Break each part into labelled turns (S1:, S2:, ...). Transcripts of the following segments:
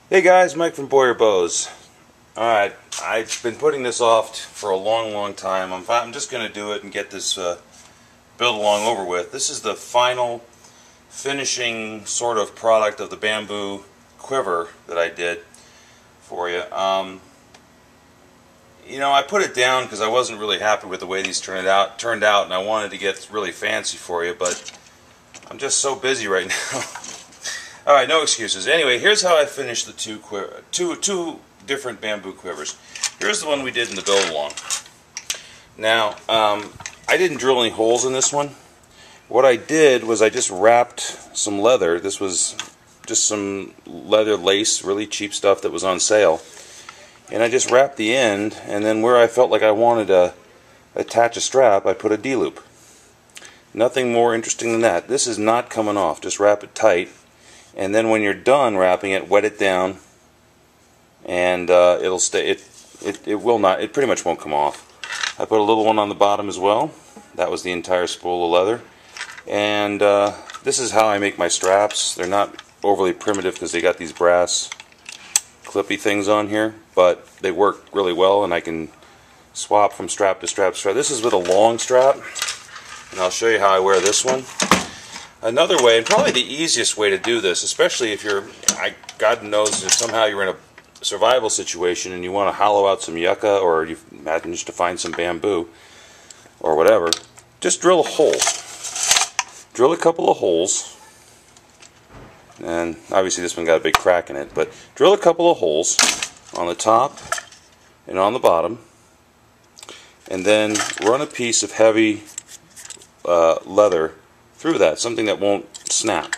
S1: Hey guys, Mike from Boyer Bows. Alright, I've been putting this off for a long time. I'm just going to do it and get this build along over with. This is the final finishing sort of product of the bamboo quiver that I did for you. I put it down because I wasn't really happy with the way these turned out, and I wanted to get really fancy for you, but I'm just so busy right now. Alright, no excuses. Anyway, here's how I finished the two different bamboo quivers. Here's the one we did in the build along. Now, I didn't drill any holes in this one. What I did was I just wrapped some leather. This was just some leather lace, really cheap stuff that was on sale. And I just wrapped the end, and then where I felt like I wanted to attach a strap, I put a D-loop. Nothing more interesting than that. This is not coming off. Just wrap it tight. And then when you're done wrapping it, wet it down, and it'll stay. It will not. It pretty much won't come off. I put a little one on the bottom as well. That was the entire spool of leather. And this is how I make my straps. They're not overly primitive because they got these brass clippy things on here, but they work really well, and I can swap from strap to strap to strap. This is with a long strap, and I'll show you how I wear this one. Another way, and probably the easiest way to do this, especially if you're, God knows if somehow you're in a survival situation and you want to hollow out some yucca, or you've managed to find some bamboo or whatever, just drill a hole. Drill a couple of holes, and obviously this one got a big crack in it, but drill a couple of holes on the top and on the bottom, and then run a piece of heavy leather through that, something that won't snap.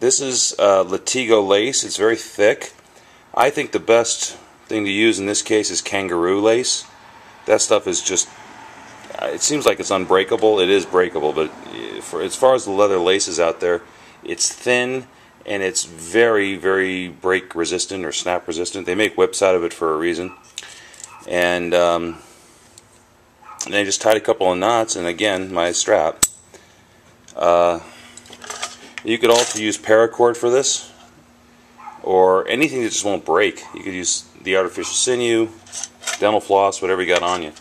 S1: This is Latigo lace. It's very thick. I think the best thing to use in this case is kangaroo lace. That stuff is just, it seems like it's unbreakable. It is breakable, but as far as the leather laces out there, it's thin and it's very break resistant or snap resistant. They make whips out of it for a reason. And I just tied a couple of knots, and again, my strap. You could also use paracord for this, or anything that just won't break. You could use the artificial sinew, dental floss, whatever you got on you.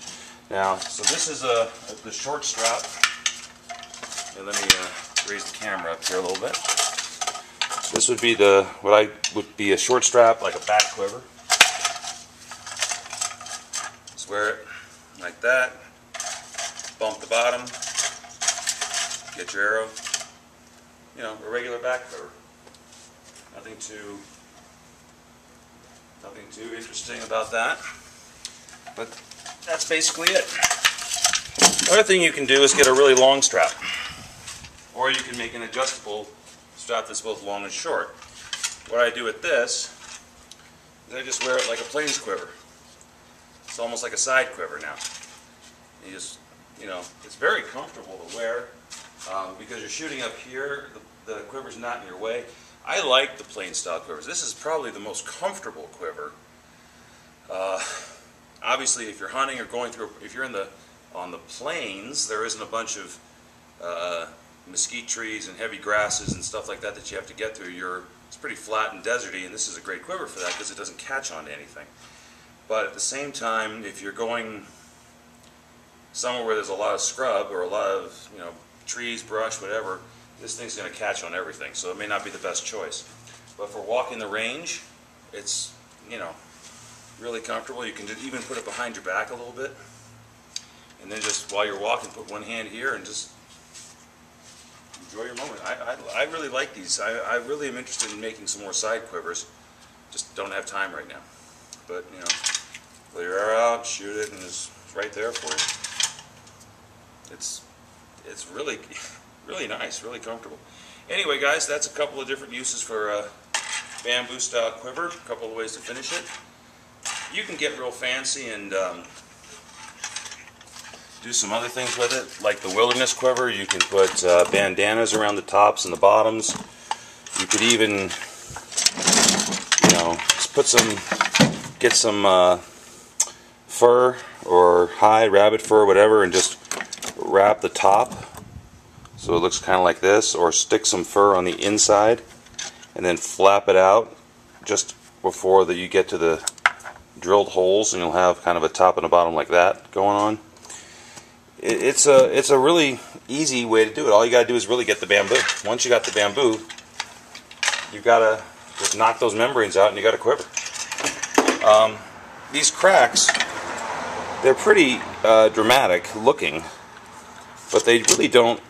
S1: Now, so this is the short strap. And let me raise the camera up here a little bit. This would be what would be a short strap, like a back quiver. Just wear it like that. Bump the bottom. Get your arrow. A regular back quiver. Nothing too interesting about that. But that's basically it. Another thing you can do is get a really long strap, or you can make an adjustable strap that's both long and short. What I do with this is I just wear it like a plains quiver. It's almost like a side quiver now. You just, it's very comfortable to wear. Because you're shooting up here, the quiver's not in your way. I like the plain style quivers. This is probably the most comfortable quiver. Obviously, if you're hunting or going through, if you're on the plains, there isn't a bunch of mesquite trees and heavy grasses and stuff like that that you have to get through. It's pretty flat and deserty, and this is a great quiver for that because it doesn't catch on to anything. But at the same time, if you're going somewhere where there's a lot of scrub or a lot of trees, brush, whatever, this thing's going to catch on everything, so it may not be the best choice. But for walking the range, it's, really comfortable. You can even put it behind your back a little bit, and then just while you're walking, put one hand here and just enjoy your moment. I really like these. I really am interested in making some more side quivers. Just don't have time right now. But, pull your arrow out, shoot it, and it's right there for you. It's really nice, really comfortable. Anyway, guys, that's a couple of different uses for a bamboo style quiver, a couple of ways to finish it. You can get real fancy and do some other things with it, like the wilderness quiver. You can put bandanas around the tops and the bottoms. You could even, get some fur or hide, rabbit fur, whatever, and just wrap the top so it looks kind of like this, or stick some fur on the inside and then flap it out just before that you get to the drilled holes, and you'll have kind of a top and a bottom like that going on. It's a really easy way to do it. All you got to do is really get the bamboo. Once you got the bamboo, you've got to just knock those membranes out and you got a quiver. These cracks, they're pretty dramatic looking, but they really don't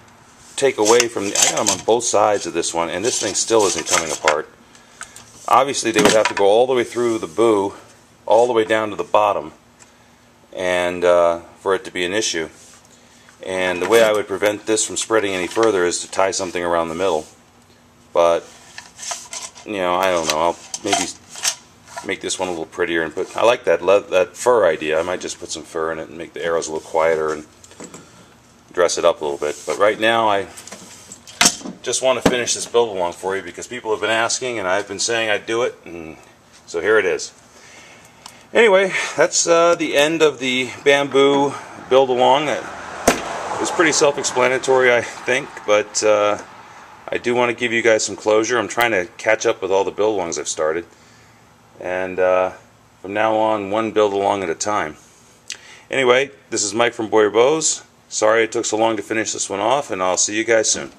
S1: take away from I got them on both sides of this one, and this thing still isn't coming apart. Obviously they would have to go all the way through the boo, all the way down to the bottom, and for it to be an issue. And the way I would prevent this from spreading any further is to tie something around the middle. But you know, I don't know, I'll maybe make this one a little prettier and put, I like that fur idea. I might just put some fur in it and make the arrows a little quieter and dress it up a little bit. But right now I just want to finish this build along for you because people have been asking and I've been saying I'd do it, and so here it is. Anyway, that's the end of the bamboo build along. It was pretty self-explanatory, I think, but I do want to give you guys some closure. I'm trying to catch up with all the build alongs I've started, and from now on, one build along at a time. Anyway, this is Mike from Boyer Bows. Sorry it took so long to finish this one off, and I'll see you guys soon.